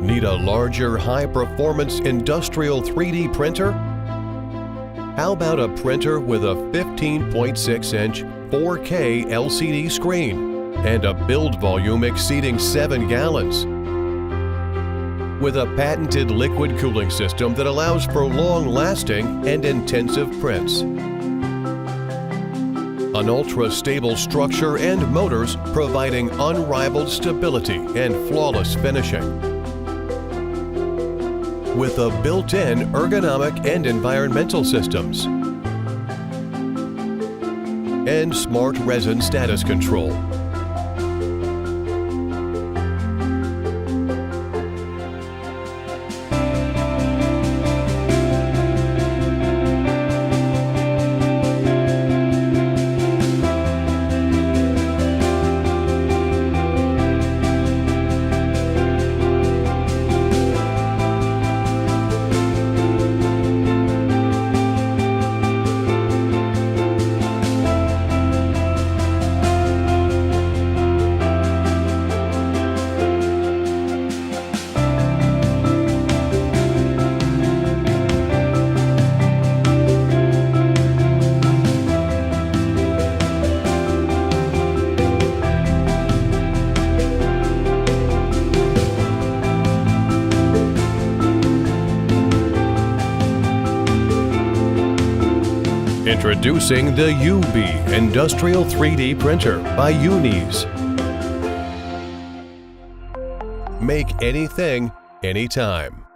Need a larger, high-performance industrial 3D printer? How about a printer with a 15.6-inch 4K LCD screen and a build volume exceeding 7 gallons? With a patented liquid cooling system that allows for long-lasting and intensive prints. An ultra-stable structure and motors providing unrivaled stability and flawless finishing. With a built-in ergonomic and environmental systems. And smart resin status control. Introducing the UBEE Industrial 3D Printer by UNIZ. Make anything, anytime.